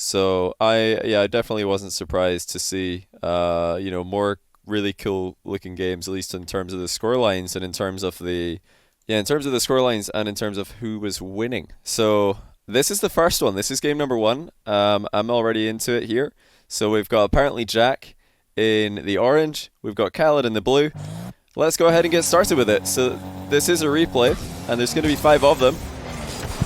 So I definitely wasn't surprised to see more really cool looking games, at least in terms of the scorelines and in terms of the scorelines and in terms of who was winning. So this is the first one. This is game number one. I'm already into it here. So we've got apparently Jack in the orange. We've got oKhaliD in the blue. Let's go ahead and get started with it. So this is a replay, and there's going to be 5 of them.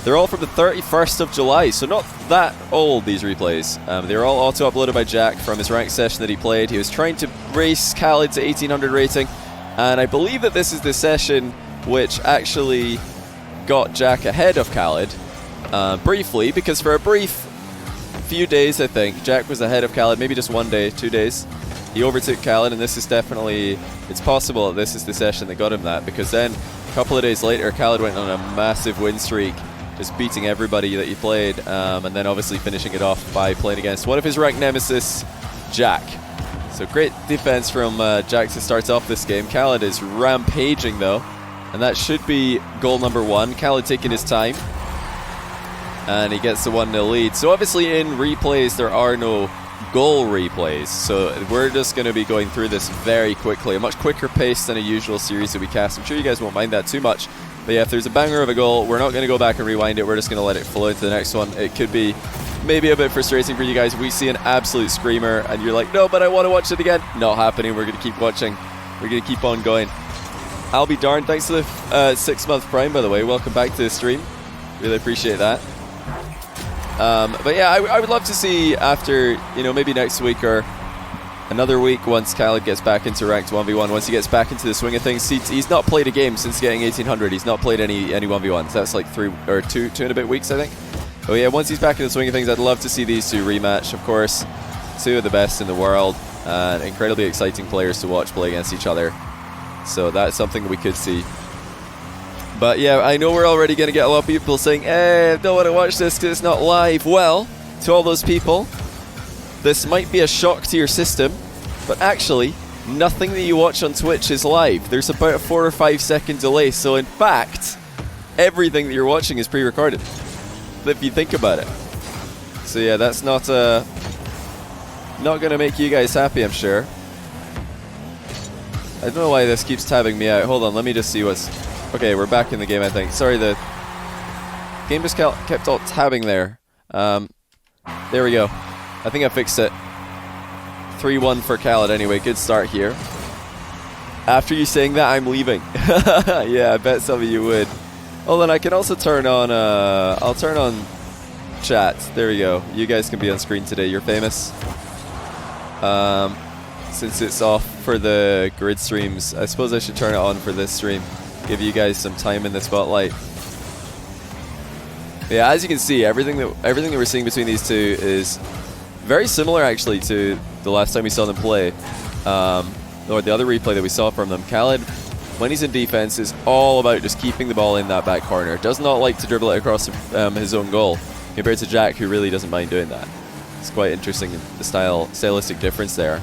They're all from the 31st of July, so not that old, these replays. They're all auto-uploaded by Jack from his ranked session that he played. He was trying to race oKhaliD to 1800 rating, and I believe that this is the session which actually got Jack ahead of oKhaliD, briefly, because for a brief few days, I think, Jack was ahead of oKhaliD, maybe just 1 day, 2 days. He overtook oKhaliD, and this is definitely, it's possible that this is the session that got him that, because then a couple of days later, oKhaliD went on a massive win streak, just beating everybody that he played, and then obviously finishing it off by playing against one of his ranked nemesis, Jack. So great defense from Jack to start off this game. oKhaliD is rampaging though, and that should be goal number 1. oKhaliD taking his time, and he gets the 1-0 lead. So obviously in replays there are no goal replays, so we're just going to be going through this very quickly, a much quicker pace than a usual series that we cast. I'm sure you guys won't mind that too much. But yeah, if there's a banger of a goal, we're not going to go back and rewind it. We're just going to let it flow into the next one. It could be maybe a bit frustrating for you guys. We see an absolute screamer, and you're like, no, but I want to watch it again. Not happening. We're going to keep watching. We're going to keep on going. I'll be darned. Thanks for the 6-month Prime, by the way. Welcome back to the stream. Really appreciate that. But yeah, I would love to see after, maybe next week or another week, once oKhaliD gets back into ranked 1v1, once he gets back into the swing of things. He's not played a game since getting 1800. He's not played any 1v1s. That's like 3 or 2 and a bit weeks, I think. But yeah, once he's back in the swing of things, I'd love to see these two rematch. Of course, 2 of the best in the world, and incredibly exciting players to watch play against each other. So that's something we could see. But yeah, I know we're already going to get a lot of people saying, I don't want to watch this because it's not live. Well, to all those people, this might be a shock to your system, but actually, nothing that you watch on Twitch is live. There's about a 4 or 5 second delay, so in fact, everything that you're watching is pre-recorded, if you think about it. So yeah, that's not going to make you guys happy, I'm sure. I don't know why this keeps tabbing me out. Hold on, let me just see what's... Okay, we're back in the game, I think. Sorry, the game just kept all tabbing there. There we go. I think I fixed it. 3-1 for oKhaliD anyway. Good start here. After you saying that, I'm leaving. Yeah, I bet some of you would. Oh, then I can also turn on... I'll turn on chat. There we go. You guys can be on screen today. You're famous. Since it's off for the grid streams, I suppose I should turn it on for this stream. Give you guys some time in the spotlight. Yeah, as you can see, everything that we're seeing between these two is very similar actually to the last time we saw them play, or the other replay that we saw from them. oKhaliD, when he's in defense, is all about just keeping the ball in that back corner. Does not like to dribble it across his own goal, compared to Jack, who really doesn't mind doing that. It's quite interesting, the stylistic difference there.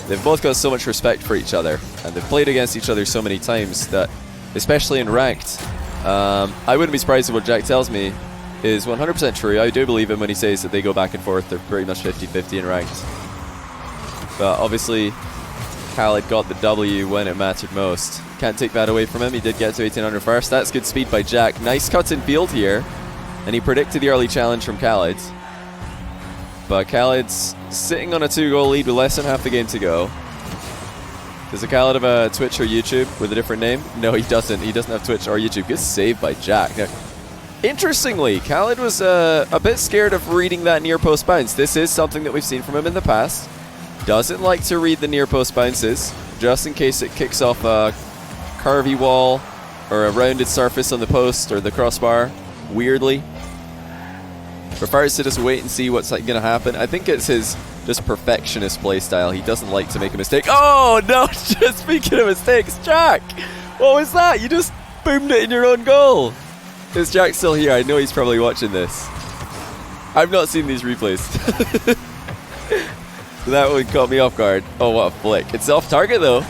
They've both got so much respect for each other, and they've played against each other so many times that, especially in ranked, I wouldn't be surprised if what Jack tells me is 100% true. I do believe him when he says that they go back and forth. They're pretty much 50-50 in ranked. But obviously, oKhaliD got the W when it mattered most. Can't take that away from him. He did get to 1800 first. That's good speed by Jack. Nice cuts in field here, and he predicted the early challenge from oKhaliD. But oKhaliD's sitting on a 2-goal lead with less than half the game to go. Does oKhaliD have a Twitch or YouTube with a different name? No, he doesn't. He doesn't have Twitch or YouTube. Good save by Jack. Now, interestingly, oKhaliD was a bit scared of reading that near post bounce. This is something that we've seen from him in the past. Doesn't like to read the near post bounces, just in case it kicks off a curvy wall or a rounded surface on the post or the crossbar. Weirdly. Prefers to just wait and see what's going to happen. I think it's his just perfectionist playstyle. He doesn't like to make a mistake. Oh no! Just speaking of mistakes, Jack! What was that? You just boomed it in your own goal. Is Jack still here? I know he's probably watching this. I've not seen these replays. That one caught me off guard. Oh, what a flick. It's off target though.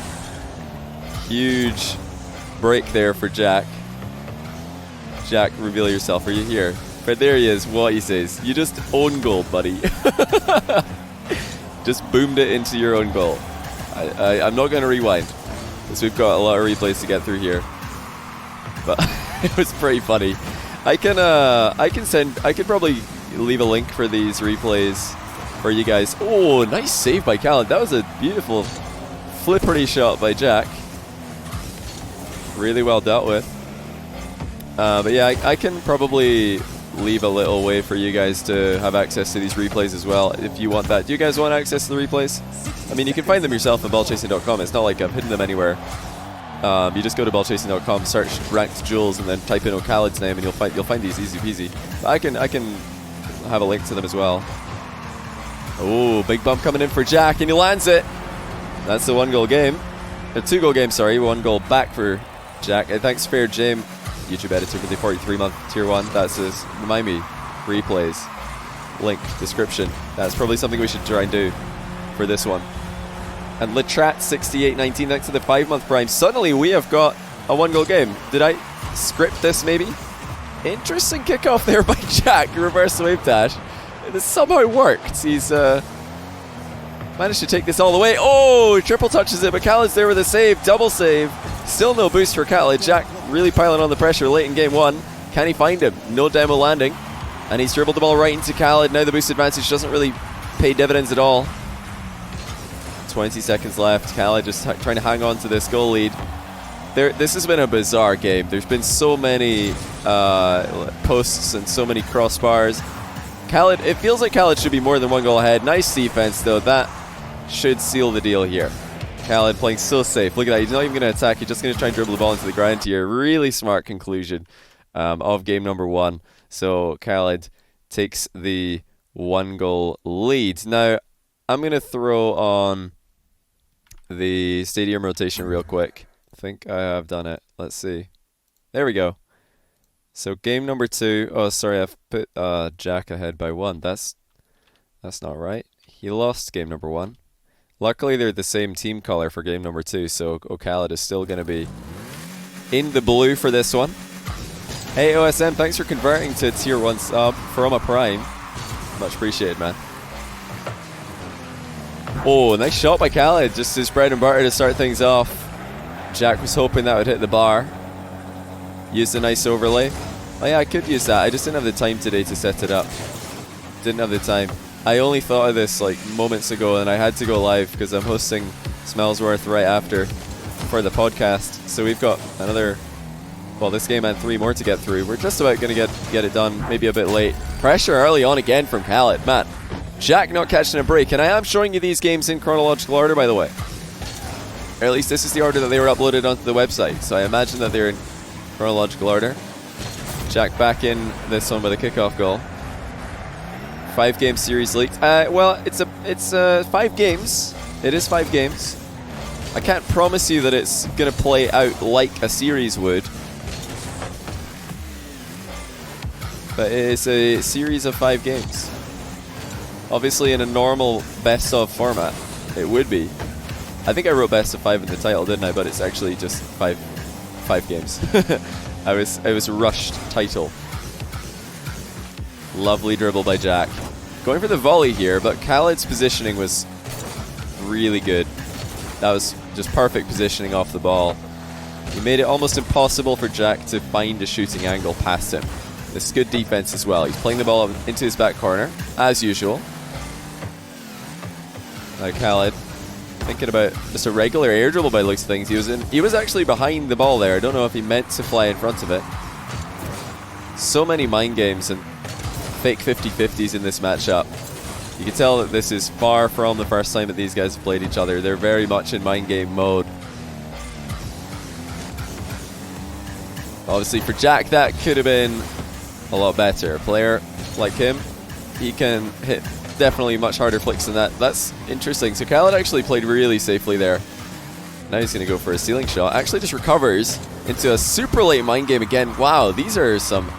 Huge break there for Jack. Jack, reveal yourself. Are you here? But there he is, what he says. You just own goal, buddy. Just boomed it into your own goal. I'm not going to rewind, because we've got a lot of replays to get through here. But it was pretty funny. I could probably leave a link for these replays for you guys. Oh, nice save by oKhaliD. That was a beautiful flippery shot by Jack. Really well dealt with. But yeah, I can probably leave a little way for you guys to have access to these replays as well, if you want that. Do you guys want access to the replays? I mean, you can find them yourself on ballchasing.com. It's not like I've hidden them anywhere. You just go to ballchasing.com, search ranked duels, and then type in oKhaliD's name, and you'll find these easy peasy. But I can have a link to them as well. Oh, big bump coming in for Jack, and he lands it. That's the 1-goal game. A 2-goal game, sorry. 1 goal back for Jack. Thanks, FairJame, YouTube editor, for the 43-month tier 1. That's his Remind Me replays. Link, description. That's probably something we should try and do for this one. And Litrat6819 next to the 5-month prime. Suddenly we have got a 1-goal game. Did I script this maybe? Interesting kickoff there by Jack. Reverse wave dash. This somehow worked. He's managed to take this all the way. Oh, triple touches it, but oKhaliD's there with a save. Double save. Still no boost for oKhaliD. Jack really piling on the pressure late in game 1. Can he find him? No demo landing. And he's dribbled the ball right into oKhaliD. Now the boost advantage doesn't really pay dividends at all. 20 seconds left. oKhaliD just trying to hang on to this goal lead. This has been a bizarre game. There's been so many posts and so many crossbars. oKhaliD, it feels like oKhaliD should be more than 1 goal ahead. Nice defense though. That should seal the deal here. oKhaliD playing so safe. Look at that. He's not even going to attack. He's just going to try and dribble the ball into the ground here. Really smart conclusion of game number 1. So oKhaliD takes the 1-goal lead. Now, I'm going to throw on the stadium rotation real quick. I think I have done it. Let's see. There we go. So game number 2. Oh, sorry, I've put Jack ahead by 1. That's not right. He lost game number 1. Luckily, they're the same team color for game number 2, so oKhaliD is still going to be in the blue for this one. Hey, OSM, thanks for converting to tier 1 sub from a prime. Much appreciated, man. Oh, nice shot by oKhaliD. Just his bread and butter to start things off. Jack was hoping that would hit the bar. Used a nice overlay. Oh yeah, I could use that. I just didn't have the time today to set it up. Didn't have the time. I only thought of this like moments ago, and I had to go live because I'm hosting Smellsworth right after for the podcast. So we've got another, well, this game and 3 more to get through. We're just about going to get it done, maybe a bit late. Pressure early on again from oKhaliD. Man, Jack not catching a break. And I am showing you these games in chronological order, by the way. Or at least this is the order that they were uploaded onto the website. So I imagine that they're in chronological order. Jack back in this one with a kickoff goal. 5-game series leaked. Well, it's 5 games. It is 5 games. I can't promise you that it's going to play out like a series would. But it is a series of 5 games. Obviously in a normal best of format, it would be. I think I wrote best of 5 in the title, didn't I? But it's actually just 5 games. I was rushed title. Lovely dribble by Jack. Going for the volley here, but oKhaliD's positioning was really good. That was just perfect positioning off the ball. He made it almost impossible for Jack to find a shooting angle past him. This is good defense as well. He's playing the ball into his back corner, as usual. oKhaliD thinking about just a regular air dribble by the looks of things. He was actually behind the ball there. I don't know if he meant to fly in front of it. So many mind games and fake 50-50s in this matchup. You can tell that this is far from the first time that these guys have played each other. They're very much in mind game mode. Obviously for Jack, that could have been a lot better. A player like him, he can hit definitely much harder flicks than that. That's interesting. So oKhaliD actually played really safely there. Now he's going to go for a ceiling shot. Actually just recovers into a super late mind game again. Wow, these are some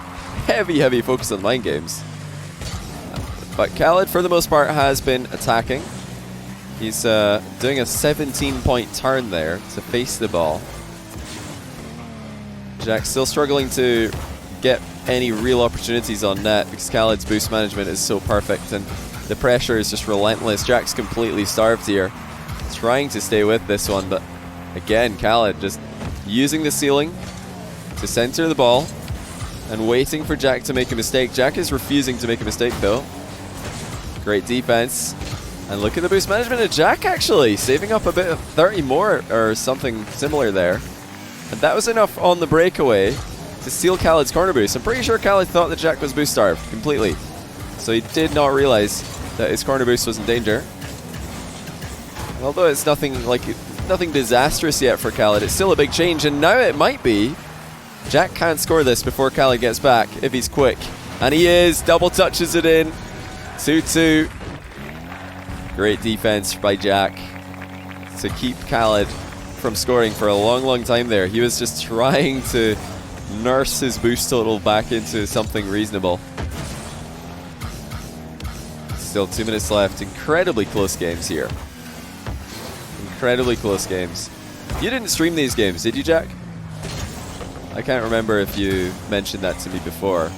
heavy focus on mind games. But oKhaliD, for the most part, has been attacking. He's doing a 17-point turn there to face the ball. Jack still struggling to get any real opportunities on net because khalid's boost management is so perfect and the pressure is just relentless. Jack's completely starved here, trying to stay with this one, but again, khalid just using the ceiling to center the ball and waiting for Jack to make a mistake. Jack is refusing to make a mistake though. Great defense. And look at the boost management of Jack actually, saving up a bit of 30 more or something similar there. And that was enough on the breakaway to steal khalid's corner boost. I'm pretty sure khalid thought that Jack was boost starved completely. So he did not realize that his corner boost was in danger. And although it's nothing disastrous yet for khalid, it's still a big change, and now it might be. Jack can't score this before khalid gets back if he's quick. And he is, double touches it in. 2-2. Great defense by Jack to keep khalid from scoring for a long time there. He was just trying to nurse his boost total back into something reasonable. Still 2 minutes left. Incredibly close games here. Incredibly close games. You didn't stream these games, did you, Jack? I can't remember if you mentioned that to me before.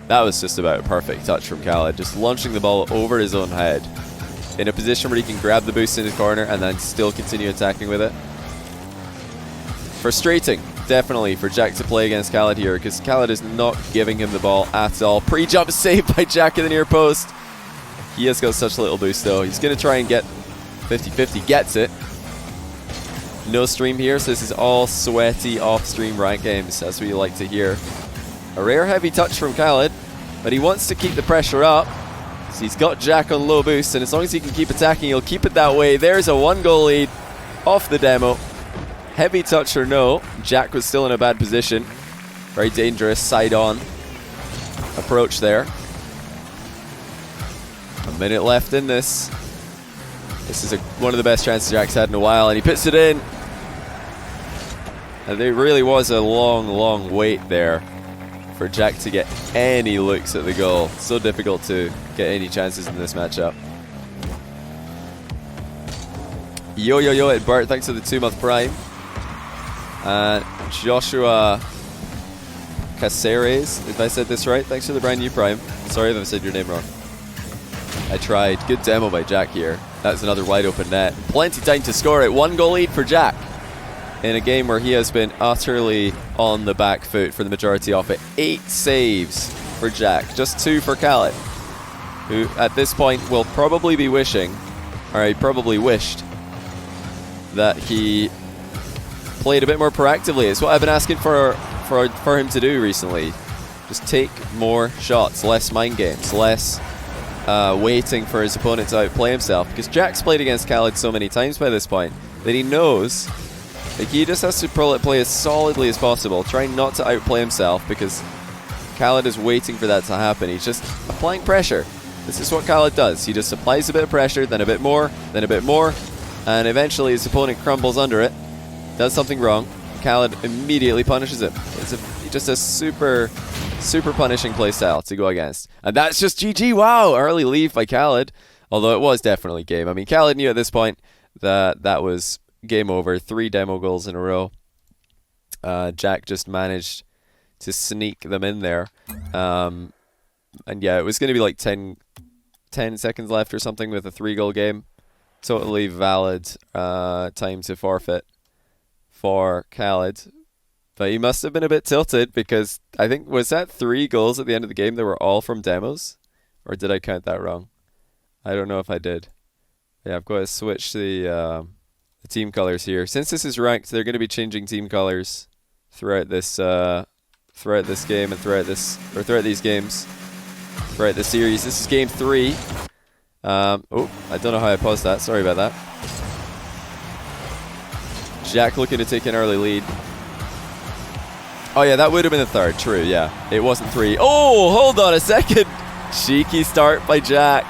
That was just about a perfect touch from khalid, just launching the ball over his own head in a position where he can grab the boost in his corner and then still continue attacking with it. Frustrating, definitely, for Jack to play against khalid here because khalid is not giving him the ball at all. Pre-jump save by Jack in the near post. He has got such little boost though. He's going to try and get 50-50, gets it. No stream here, so this is all sweaty off-stream rank games, as we like to hear. A rare heavy touch from khalid, but he wants to keep the pressure up. So he's got Jack on low boost, and as long as he can keep attacking, he'll keep it that way. There's a 1-goal lead off the demo. Heavy touch or no, Jack was still in a bad position. Very dangerous side-on approach there. A minute left in this. This is one of the best chances Jack's had in a while, and he puts it in. And there really was a long wait there for Jack to get any looks at the goal. So difficult to get any chances in this matchup. Yo at Bert, thanks for the 2-month prime. And Joshua Caceres, if I said this right, thanks for the brand new prime. Sorry if I said your name wrong. I tried. Good demo by Jack here. That's another wide open net. Plenty time to score it. 1-goal lead for Jack in a game where he has been utterly on the back foot for the majority of it. 8 saves for Jack, just 2 for khalid, who at this point will probably be wishing, or he probably wished, that he played a bit more proactively. It's what I've been asking for him to do recently. Just take more shots, less mind games, less waiting for his opponent to outplay himself, because Jack's played against khalid so many times by this point that he knows like he just has to play as solidly as possible, trying not to outplay himself, because khalid is waiting for that to happen. He's just applying pressure. This is what khalid does. He just applies a bit of pressure, then a bit more, then a bit more, and eventually his opponent crumbles under it, does something wrong. khalid immediately punishes him. It's just a super punishing playstyle to go against. And that's just GG. Wow, early leave by khalid, although it was definitely game. I mean, khalid knew at this point that was game over. 3 demo goals in a row. Jack just managed to sneak them in there. And yeah, it was going to be like 10 seconds left or something with a 3-goal game. Totally valid time to forfeit for khalid. But he must have been a bit tilted, because I think, was that 3 goals at the end of the game that were all from demos? Or did I count that wrong? I don't know if I did. Yeah, I've got to switch the team colors here. Since this is ranked, they're going to be changing team colors throughout this game and throughout these games, throughout the series. This is game 3. Oh, I don't know how I paused that. Sorry about that. Jack looking to take an early lead. Oh yeah, that would have been the 3rd. True, yeah. It wasn't 3. Oh, hold on a second. Cheeky start by Jack.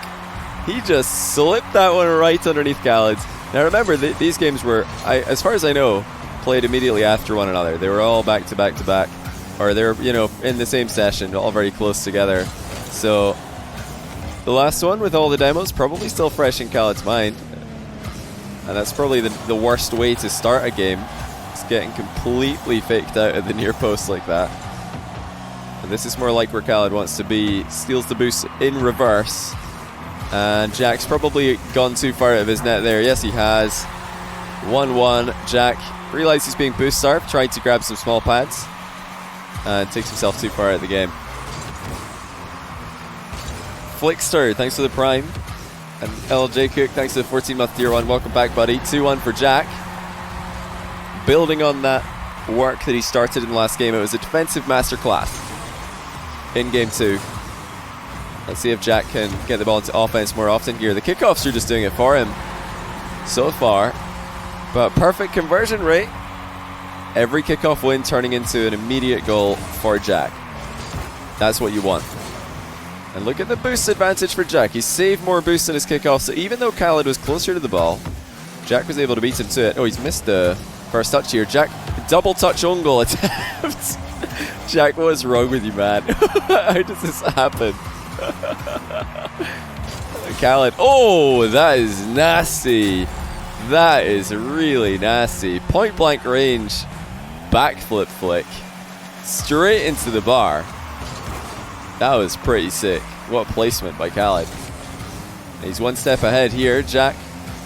He just slipped that one right underneath khalid's. Now remember, these games were, as far as I know, played immediately after one another. They were all back to back to back, or they were, in the same session, all very close together. So the last one with all the demos probably still fresh in khalid's mind, and that's probably the worst way to start a game. It's getting completely faked out at the near post like that. And this is more like where oKhaliD wants to be. Steals the boost in reverse. And Jack's probably gone too far out of his net there. Yes, he has. 1-1. Jack realizes he's being boost starved, tried to grab some small pads, and takes himself too far out of the game. Flickster, thanks for the Prime. And LJ Cook, thanks for the 14-month tier 1. Welcome back, buddy. 2-1 for Jack. Building on that work that he started in the last game, it was a defensive masterclass in game 2. Let's see if Jack can get the ball into offense more often here. The kickoffs are just doing it for him so far. But perfect conversion rate. Every kickoff win turning into an immediate goal for Jack. That's what you want. And look at the boost advantage for Jack. He saved more boost in his kickoff, so even though oKhaliD was closer to the ball, Jack was able to beat him to it. Oh, he's missed the first touch here. Jack, double touch own goal attempt. Jack, what's wrong with you, man? How does this happen? oKhaliD. Oh, that is nasty. That is really nasty. Point blank range. Backflip flick. Straight into the bar. That was pretty sick. What placement by oKhaliD. He's one step ahead here. Jack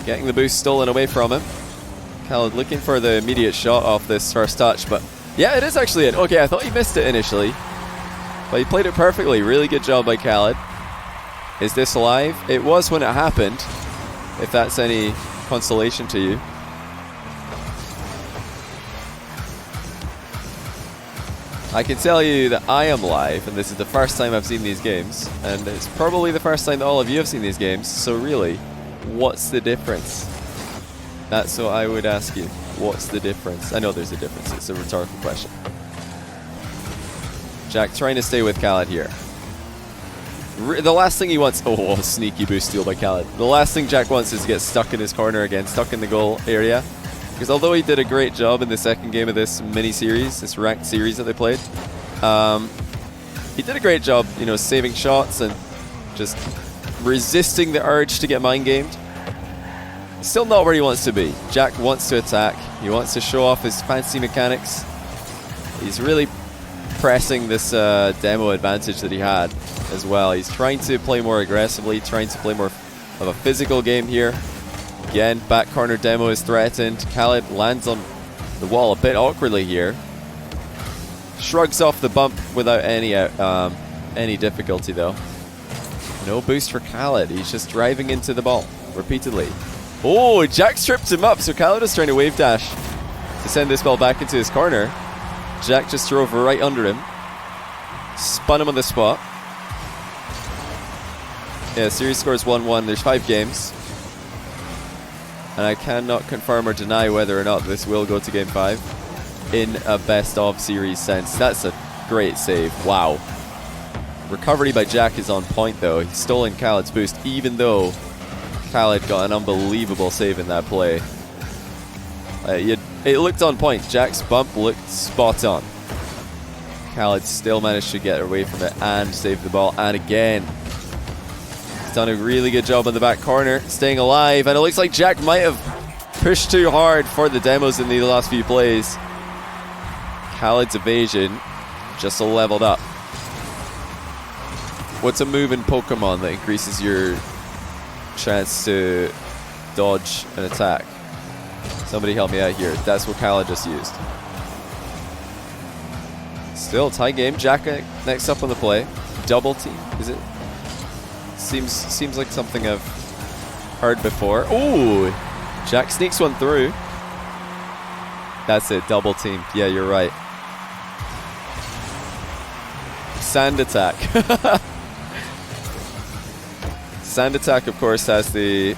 getting the boost stolen away from him. oKhaliD looking for the immediate shot off this first touch, but yeah, it is actually in. Okay, I thought he missed it initially, but he played it perfectly. Really good job by oKhaliD. Is this alive? It was when it happened, if that's any consolation to you. I can tell you that I am live, and this is the first time I've seen these games, and it's probably the first time that all of you have seen these games, so really, what's the difference? That's what I would ask you. What's the difference? I know there's a difference, it's a rhetorical question. Jack trying to stay with oKhaliD here. The last thing he wants... Oh, sneaky boost steal by oKhaliD. The last thing Jack wants is to get stuck in his corner again, stuck in the goal area. Because although he did a great job in the second game of this mini-series, this ranked series that they played, he did a great job, you know, saving shots and just resisting the urge to get mind-gamed. Still not where he wants to be. Jack wants to attack. He wants to show off his fancy mechanics. He's really pressing this demo advantage that he had as well. He's trying to play more aggressively, trying to play more of a physical game here. Again, back corner demo is threatened. oKhaliD lands on the wall a bit awkwardly here. Shrugs off the bump without any difficulty though. No boost for oKhaliD. He's just driving into the ball repeatedly. Oh, Jack tripped him up, so oKhaliD is trying to wave dash to send this ball back into his corner. Jack just drove right under him. Spun him on the spot. Yeah, series scores 1-1. There's 5 games. And I cannot confirm or deny whether or not this will go to Game 5 in a best-of series sense. That's a great save. Wow. Recovery by Jack is on point, though. He's stolen oKhaliD's boost, even though oKhaliD got an unbelievable save in that play. It looked on point. Jack's bump looked spot on. oKhaliD still managed to get away from it and save the ball. And again, he's done a really good job in the back corner, staying alive. And it looks like Jack might have pushed too hard for the demos in the last few plays. oKhaliD's evasion just leveled up. What's a move in Pokemon that increases your chance to dodge an attack? Somebody help me out here. That's what oKhaliD just used. Still tie game. Jack next up on the play. Double team. Is it? Seems like something I've heard before. Ooh, Jack sneaks one through. That's it. Double team. Yeah, you're right. Sand attack. Sand attack, of course, has the.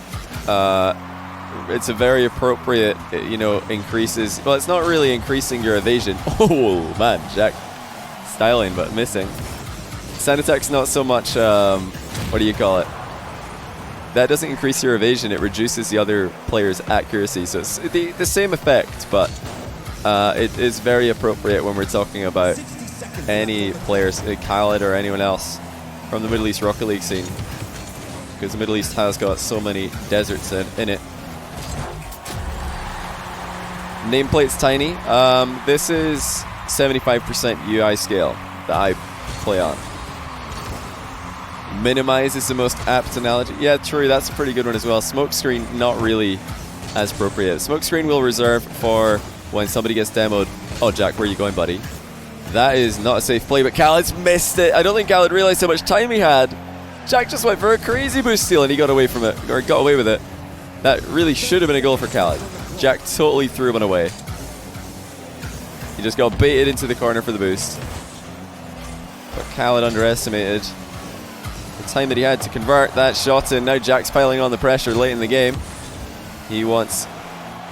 It's a very appropriate, you know, increases. Well, it's not really increasing your evasion. Oh man, Jack styling but missing. Sand attack's not so much. What do you call it? That doesn't increase your evasion. It reduces the other player's accuracy. So it's the same effect, but it is very appropriate when we're talking about any players, oKhaliD or anyone else from the Middle East Rocket League scene, because the Middle East has got so many deserts in it. Nameplate's tiny. This is 75% UI scale that I play on. Minimize is the most apt analogy. Yeah, true, that's a pretty good one as well. Smokescreen, not really as appropriate. Smokescreen will reserve for when somebody gets demoed. Oh, Jack, where are you going, buddy? That is not a safe play, but khalid's missed it. I don't think khalid realized how much time he had. Jack just went for a crazy boost steal and he got away from it, or got away with it. That really should have been a goal for khalid. Jack totally threw one away. He just got baited into the corner for the boost. But khalid underestimated the time that he had to convert that shot, and now Jack's piling on the pressure late in the game. He wants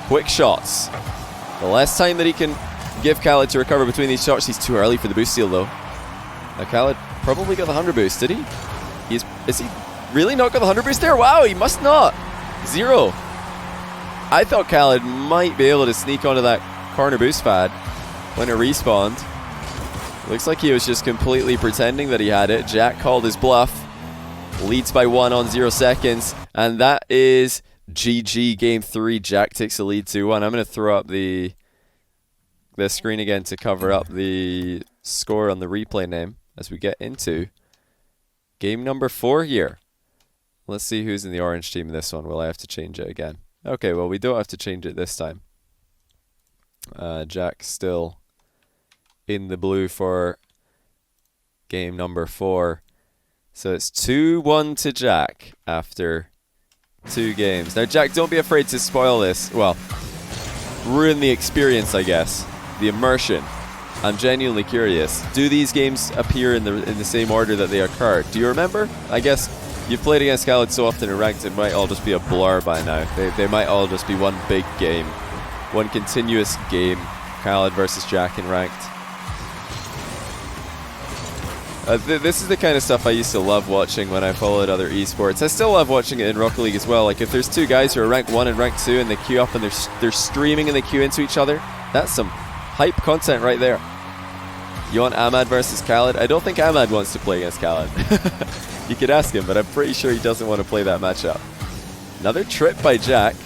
quick shots. The less time that he can give khalid to recover between these shots. He's too early for the boost steal though. Now khalid probably got the 100 boost, did he? Is he really not got the 100 boost there? Wow, he must not. 0. I thought khalid might be able to sneak onto that corner boost pad when it respawned. Looks like he was just completely pretending that he had it. Jack called his bluff. Leads by 1 on 0 seconds. And that is GG game 3. Jack takes the lead 2-1. I'm going to throw up the screen again to cover up the score on the replay name as we get into game number 4 here. Let's see who's in the orange team in this one. Will I have to change it again? Okay, well, we don't have to change it this time. Jack's still in the blue for game number 4. So it's 2-1 to Jack after 2 games. Now, Jack, don't be afraid to spoil this. Well, ruin the experience, I guess. The immersion. I'm genuinely curious. Do these games appear in the same order that they occur? Do you remember? I guess you've played against khalid so often in ranked, it might all just be a blur by now. They might all just be one big game. One continuous game. khalid versus Jack in ranked. This is the kind of stuff I used to love watching when I followed other esports. I still love watching it in Rocket League as well. Like if there's 2 guys who are rank 1 and rank 2 and they queue up and they're streaming and they queue into each other, that's some hype content right there. You want Ahmad versus khalid? I don't think Ahmad wants to play against khalid. You could ask him, but I'm pretty sure he doesn't want to play that matchup. Another trip by Jack.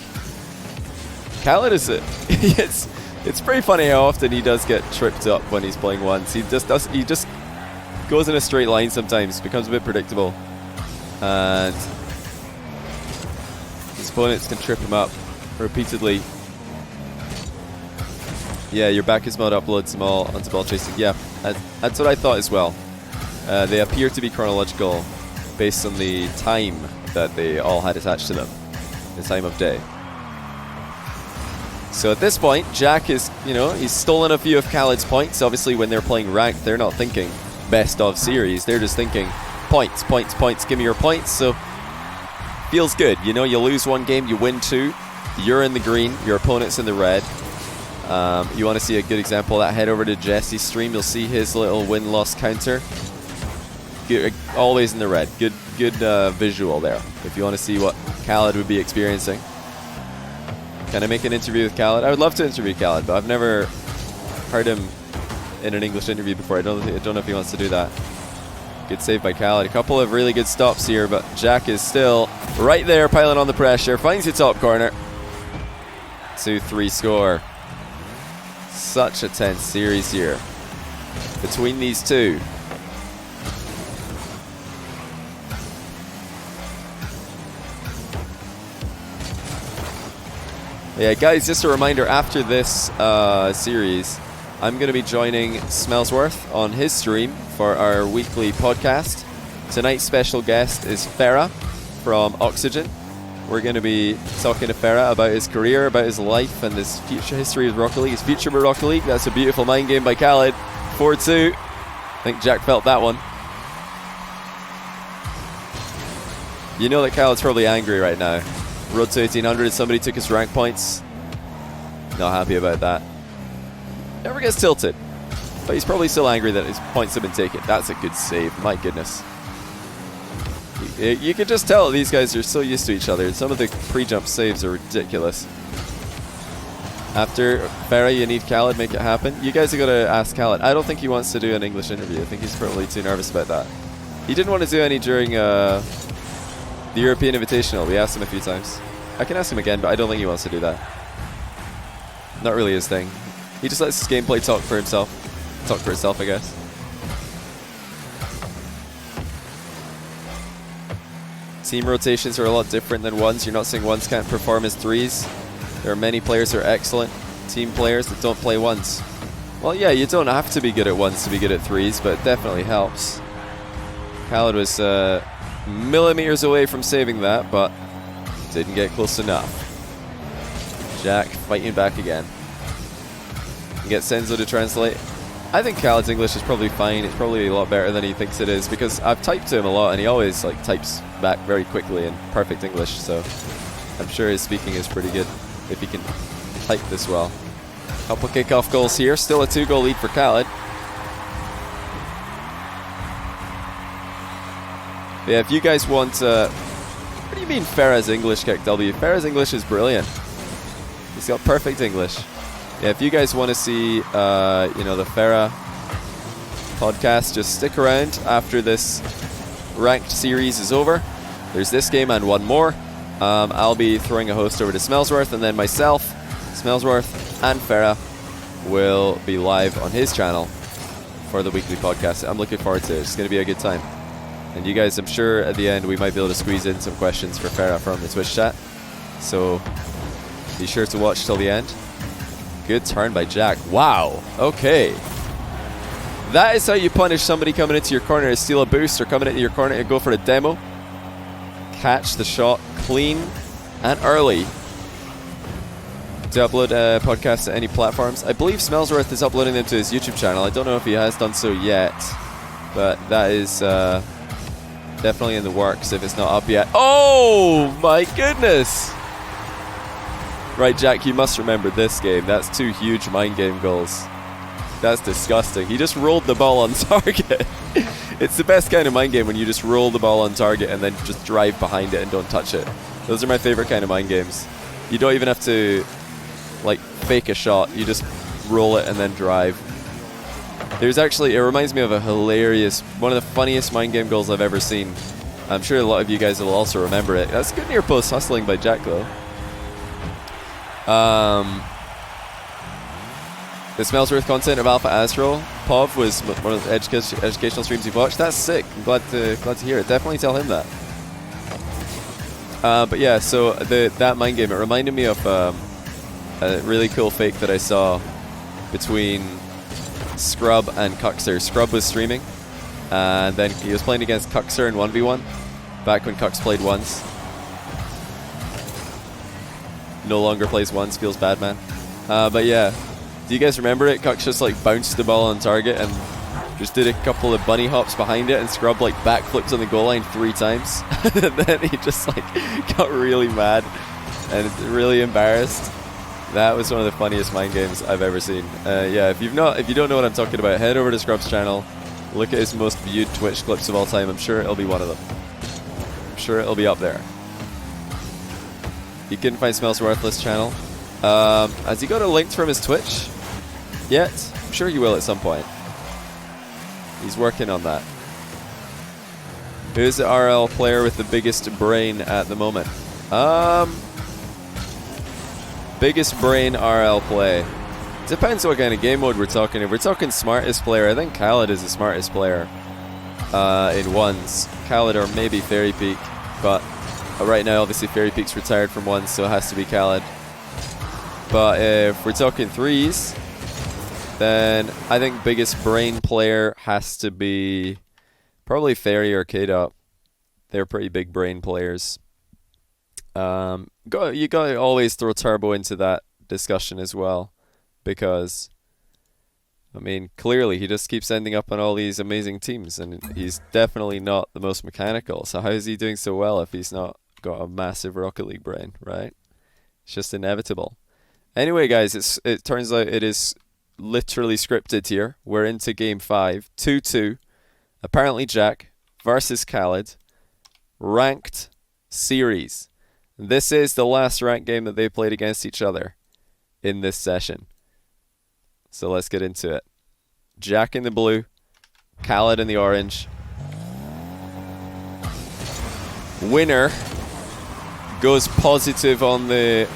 khalid is it's pretty funny how often he does get tripped up when he's playing once. He just goes in a straight line sometimes, becomes a bit predictable, and his opponents can trip him up repeatedly. Yeah, your back is mod uploads them all onto ball chasing. Yeah, that's what I thought as well. They appear to be chronological based on the time that they all had attached to them, the time of day. So at this point, Jack is, he's stolen a few of khalid's points. Obviously, when they're playing ranked, they're not thinking best of series. They're just thinking points, points, points. Give me your points. So feels good. You lose 1 game, you win 2. You're in the green. Your opponent's in the red. You want to see a good example of that? Head over to Jesse's stream. You'll see his little win-loss counter. Good, always in the red. Good visual there. If you want to see what khalid would be experiencing. Can I make an interview with khalid? I would love to interview khalid, but I've never heard him in an English interview before. I don't know if he wants to do that. Good save by khalid. A couple of really good stops here, but Jack is still right there, piling on the pressure. Finds the top corner. 2-3 score. Such a tense series here between these two. Yeah, guys, just a reminder, after this series, I'm going to be joining Smellsworth on his stream for our weekly podcast. Tonight's special guest is Farah from Oxygen. We're going to be talking to Farah about his career, about his life, and his future history with Rocket League, his future with Rocket League. That's a beautiful mind game by khalid. 4-2. I think Jack felt that one. You know that khalid's probably angry right now. Road to 1800, somebody took his rank points. Not happy about that. Never gets tilted. But he's probably still angry that his points have been taken. That's a good save, my goodness. You can just tell these guys are so used to each other. Some of the pre-jump saves are ridiculous. After Farah, you need khalid, make it happen. You guys are going to ask khalid. I don't think he wants to do an English interview. I think he's probably too nervous about that. He didn't want to do any during the European Invitational. We asked him a few times. I can ask him again, but I don't think he wants to do that. Not really his thing. He just lets his gameplay talk for himself. Talk for itself, I guess. team rotations are a lot different than ones. You're not saying ones can't perform as threes. There are many players who are excellent team players that don't play ones. Well, yeah, you don't have to be good at ones to be good at threes, but it definitely helps. oKhaliD was millimeters away from saving that, but didn't get close enough. Jack fighting back again. Get Senzo to translate. I think oKhaliD's English is probably fine. It's probably a lot better than he thinks it is, because I've typed to him a lot and he always like types back very quickly in perfect English, so I'm sure his speaking is pretty good if he can type this well. Couple kickoff goals here. Still a 2-goal lead for oKhaliD. Yeah, if you guys want... what do you mean Farah's English kick W? Farah's English is brilliant. He's got perfect English. Yeah, if you guys want to see, you know, the Farah podcast, just stick around after this ranked series is over. There's this game and one more. I'll be throwing a host over to Smellsworth, and then myself, Smellsworth, and Farah will be live on his channel for the weekly podcast. I'm looking forward to it. It's going to be a good time. And you guys, I'm sure at the end we might be able to squeeze in some questions for Farah from the Twitch chat. So be sure to watch till the end. Good turn by Jack. Wow. Okay. That is how you punish somebody coming into your corner to steal a boost, or coming into your corner to go for a demo. Catch the shot clean and early. To upload podcasts to any platforms. I believe Smellsworth is uploading them to his YouTube channel. I don't know if he has done so yet, but that is definitely in the works if it's not up yet. Oh my goodness! Right, Jack, you must remember this game. That's 2 huge mind game goals. That's disgusting. He just rolled the ball on target. It's the best kind of mind game when you just roll the ball on target and then just drive behind it and don't touch it. Those are my favorite kind of mind games. You don't even have to like fake a shot. You just roll it and then drive. There's actually, it reminds me of a hilarious, one of the funniest mind game goals I've ever seen. I'm sure a lot of you guys will also remember it. That's good near post hustling by Jack though. The Smellsworth content of Alpha Astro Pov was one of the educational streams you've watched. That's sick. I'm glad to hear it. Definitely tell him that. But yeah, so that mind game, it reminded me of a really cool fake that I saw between Scrub and Cuxer. Scrub was streaming, and then he was playing against Cuxer in 1v1 back when Cux played ones. No longer plays ones, feels bad, man. But yeah, do you guys remember it? Cux just like bounced the ball on target and just did a couple of bunny hops behind it, and Scrub like backflips on the goal line 3 times. And then he just like got really mad and really embarrassed. That was one of the funniest mind games I've ever seen. Yeah, if you don't know what I'm talking about, head over to Scrub's channel, look at his most viewed Twitch clips of all time. I'm sure it'll be one of them. I'm sure it'll be up there. You can find Smellsworthless channel. Has he got a link from his Twitch yet? I'm sure he will at some point. He's working on that. Who's the RL player with the biggest brain at the moment? Biggest brain RL play. Depends what kind of game mode we're talking. If we're talking smartest player, I think oKhaliD is the smartest player in ones. oKhaliD or maybe Fairy Peak, but right now obviously Fairy Peak's retired from ones, so it has to be oKhaliD. But if we're talking threes, then I think biggest brain player has to be probably Fairy or K-Dot. They're pretty big brain players. You gotta always throw Turbo into that discussion as well, because I mean, clearly he just keeps ending up on all these amazing teams, and he's definitely not the most mechanical. So how is he doing so well if he's not got a massive Rocket League brain, right? It's just inevitable. Anyway, guys, it turns out it is literally scripted here. We're into game 5, 2-2. ApparentlyJack versus oKhaliD, ranked series. This is the last ranked game that they played against each other in this session. So let's get into it. Jack in the blue, oKhaliD in the orange. Winner goes positive on the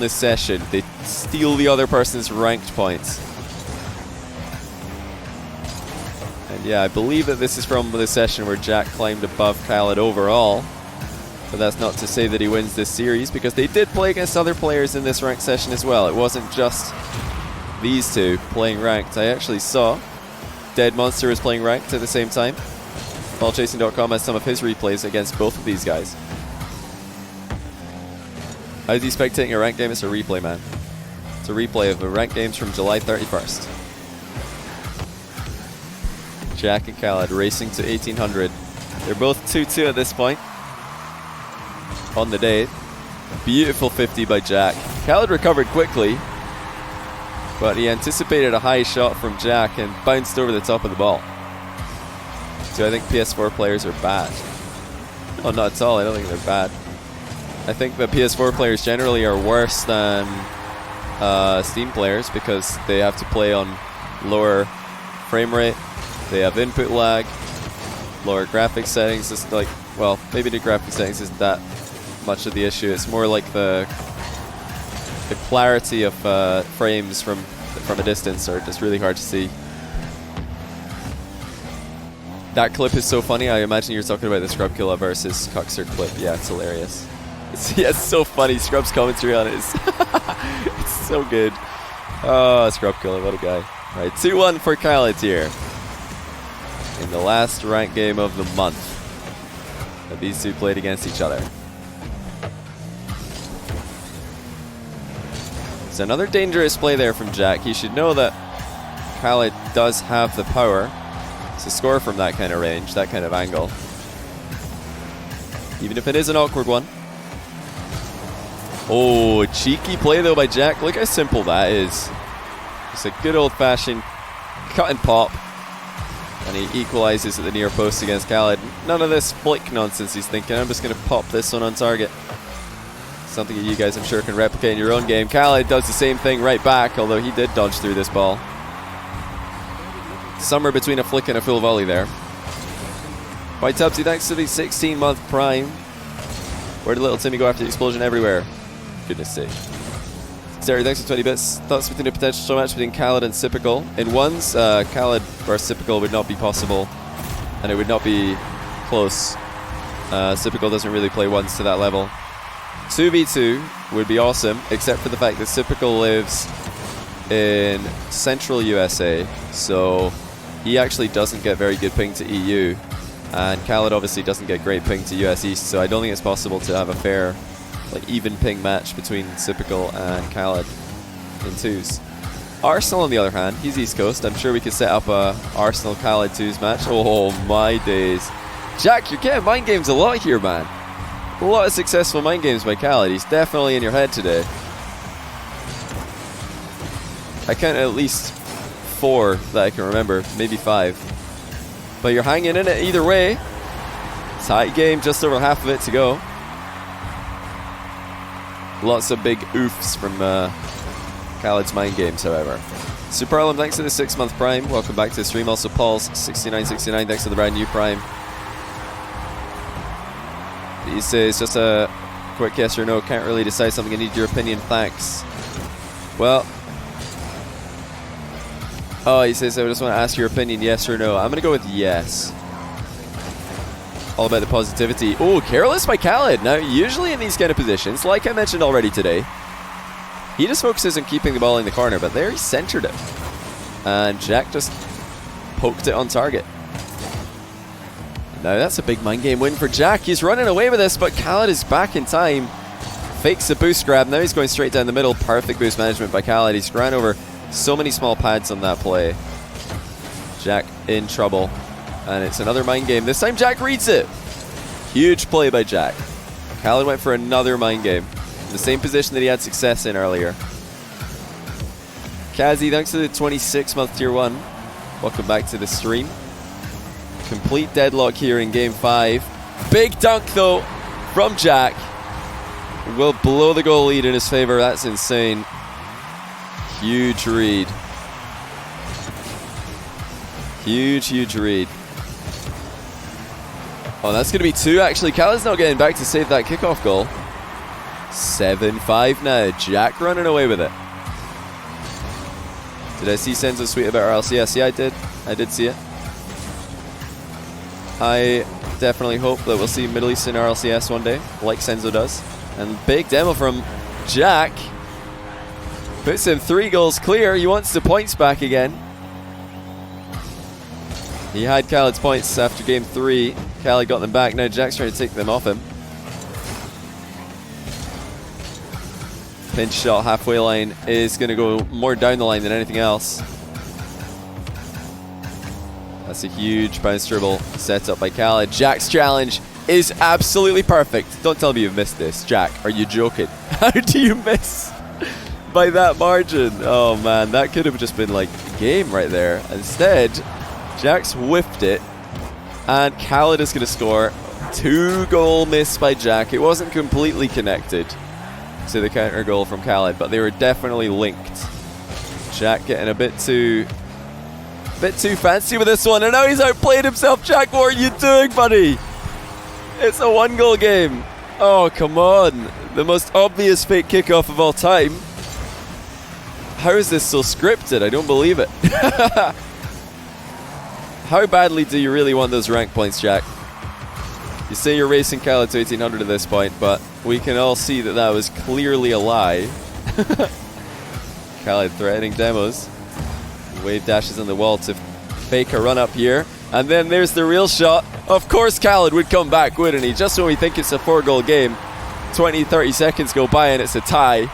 session. They steal the other person's ranked points. And yeah, I believe that this is from the session where Jack climbed above oKhaliD overall. But that's not to say that he wins this series, because they did play against other players in this ranked session as well. It wasn't just these two playing ranked. I actually saw Dead Monster was playing ranked at the same time. Ballchasing.com has some of his replays against both of these guys. How's he spectating a ranked game? It's a replay, man. It's a replay of the ranked games from July 31st. Jack and Khalid racing to 1800. They're both 2-2 at this point on the day. Beautiful 50 by Jack. Khalid recovered quickly, but he anticipated a high shot from Jack and bounced over the top of the ball. So I think PS4 players are bad. Oh, not at all. I don't think they're bad. I think that PS4 players generally are worse than Steam players, because they have to play on lower frame rate. They have input lag, lower graphics settings. It's like, well, maybe the graphics settings isn't that much of the issue. It's more like the clarity of frames from a distance are just really hard to see. That clip is so funny. I imagine you're talking about the Scrub Killer versus Cuxer clip. Yeah, it's hilarious. It's so funny. Scrub's commentary on it is it's so good. Oh, Scrub Killer, what a guy. All right, 2-1 for Khalid here in the last ranked game of the month that these two played against each other. It's another dangerous play there from Jack. He should know that Khalid does have the power to score from that kind of range, that kind of angle, even if it is an awkward one. Oh, cheeky play though by Jack. Look how simple that is. It's a good old-fashioned cut and pop, and he equalizes at the near post against Khalid. None of this flick nonsense he's thinking. I'm just going to pop this one on target. Something that you guys, I'm sure, can replicate in your own game. Khalid does the same thing right back, although he did dodge through this ball. Somewhere between a flick and a full volley there. By Tubbsy, thanks to the 16-month Prime. Where did little Timmy go after the explosion everywhere? Goodness sake. Sarah, thanks for 20 bits. Thoughts between a potential show match between Khalid and Sypical. In ones, Khalid versus Sypical would not be possible, and it would not be close. Sypical doesn't really play ones to that level. 2v2 would be awesome, except for the fact that Sypical lives in central USA, so he actually doesn't get very good ping to EU, and Khalid obviously doesn't get great ping to US East, so I don't think it's possible to have a fair, like, even ping match between Sypical and Khalid in twos. Arsenal, on the other hand, he's East Coast. I'm sure we could set up a Arsenal Khalid twos match. Oh my days. Jack, you're getting mind games a lot here, man. A lot of successful mind games by Khalid. He's definitely in your head today. I count at least 4 that I can remember, maybe 5. But you're hanging in it either way. Tight game, just over half of it to go. Lots of big oofs from Khalid's mind games, however. Superlum, thanks to the 6-month Prime. Welcome back to the stream. Also, Paul's 6969, thanks to the brand new Prime. He says, just a quick yes or no. Can't really decide something. I need your opinion. Thanks. Well, oh, he says, I just want to ask your opinion, yes or no. I'm going to go with yes. All about the positivity. Oh, careless by Khalid. Now, usually in these kind of positions, like I mentioned already today, he just focuses on keeping the ball in the corner, but there he centered it. And Jack just poked it on target. Now, that's a big mind game win for Jack. He's running away with this, but Khalid is back in time. Fakes a boost grab. Now he's going straight down the middle. Perfect boost management by Khalid. He's ran over so many small pads on that play. Jack in trouble. And it's another mind game. This time Jack reads it. Huge play by Jack. Khalid went for another mind game. The same position that he had success in earlier. Kazi, thanks to the 26-month Tier 1. Welcome back to the stream. Complete deadlock here in Game 5. Big dunk, though, from Jack. Will blow the goal lead in his favor. That's insane. Huge read. Huge read. Oh, that's going to be 2, actually. Khalid's not getting back to save that kickoff goal. 7-5 now. Jack running away with it. Did I see Senzo's tweet about RLCS? Yeah, I did. I did see it. I definitely hope that we'll see Middle Eastern RLCS one day, like Senzo does. And big demo from Jack. Puts him 3 goals clear. He wants the points back again. He had oKhaliD's points after game 3. oKhaliD got them back. Now Jack's trying to take them off him. Pinch shot halfway line is going to go more down the line than anything else. That's a huge bounce dribble set up by oKhaliD. Jack's challenge is absolutely perfect. Don't tell me you've missed this. Jack, are you joking? How do you miss by that margin? Oh man, that could have just been like a game right there. Instead, Jack's whiffed it, and oKhaliD is going to score. 2-goal miss by Jack. It wasn't completely connected to the counter goal from oKhaliD, but they were definitely linked. Jack getting a bit too fancy with this one, and now he's outplayed himself. Jack, what are you doing, buddy? It's a 1-goal game. Oh, come on. The most obvious fake kickoff of all time. How is this so scripted? I don't believe it. How badly do you really want those rank points, Jack? You say you're racing oKhaliD to 1800 at this point, but we can all see that that was clearly a lie. oKhaliD threatening demos. Wave dashes on the wall to fake a run up here. And then there's the real shot. Of course oKhaliD would come back, wouldn't he? Just when we think it's a 4-goal game, 20, 30 seconds go by and it's a tie.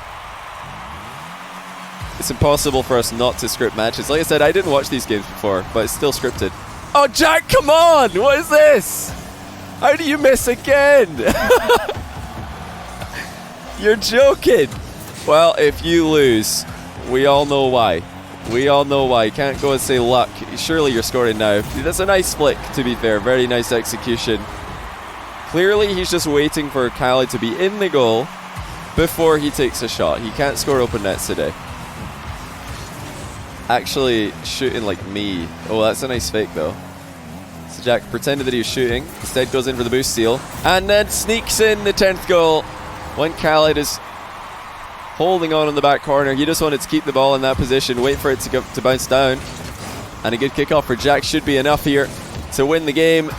It's impossible for us not to script matches. Like I said, I didn't watch these games before, but it's still scripted. Oh, Jack, come on! What is this? How do you miss again? You're joking. Well, if you lose, we all know why. We all know why. You can't go and say luck. Surely you're scoring now. That's a nice flick, to be fair. Very nice execution. Clearly, he's just waiting for oKhaliD to be in the goal before he takes a shot. He can't score open nets today. Actually shooting like me. Oh, that's a nice fake though. So Jack pretended that he was shooting. Instead goes in for the boost steal. And then sneaks in the 10th goal when oKhaliD is holding on in the back corner. He just wanted to keep the ball in that position, wait for it to bounce down. And a good kickoff for Jack should be enough here to win the game.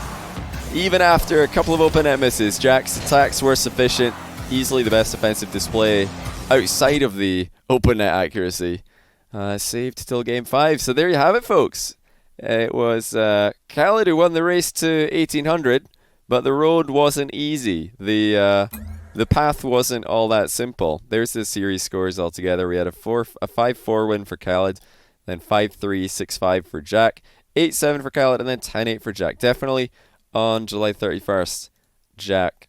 Even after a couple of open net misses, Jack's attacks were sufficient. Easily the best offensive display outside of the open net accuracy. Saved till game 5. So there you have it, folks. It was oKhaliD who won the race to 1800, but the road wasn't easy. The path wasn't all that simple. There's the series scores altogether. We had a 5-4 win for oKhaliD, then 5-3, 6-5 for Jack, 8-7 for oKhaliD, and then 10-8 for Jack. Definitely on July 31st, Jack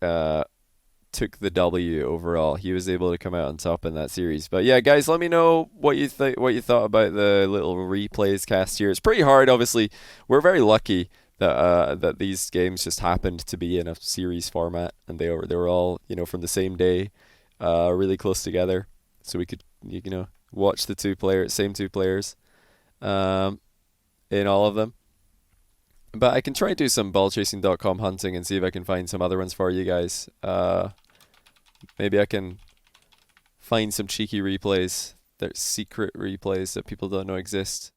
took the W overall. He was able to come out on top in that series. But yeah, guys, let me know what you thought about the little replays cast here. It's pretty hard, obviously. We're very lucky that these games just happened to be in a series format, and they were all, you know, from the same day, really close together, so we could, you know, watch the same two players in all of them. But I can try to do some ballchasing.com hunting and see if I can find some other ones for you guys. Maybe I can find some cheeky replays, secret replays that people don't know exist.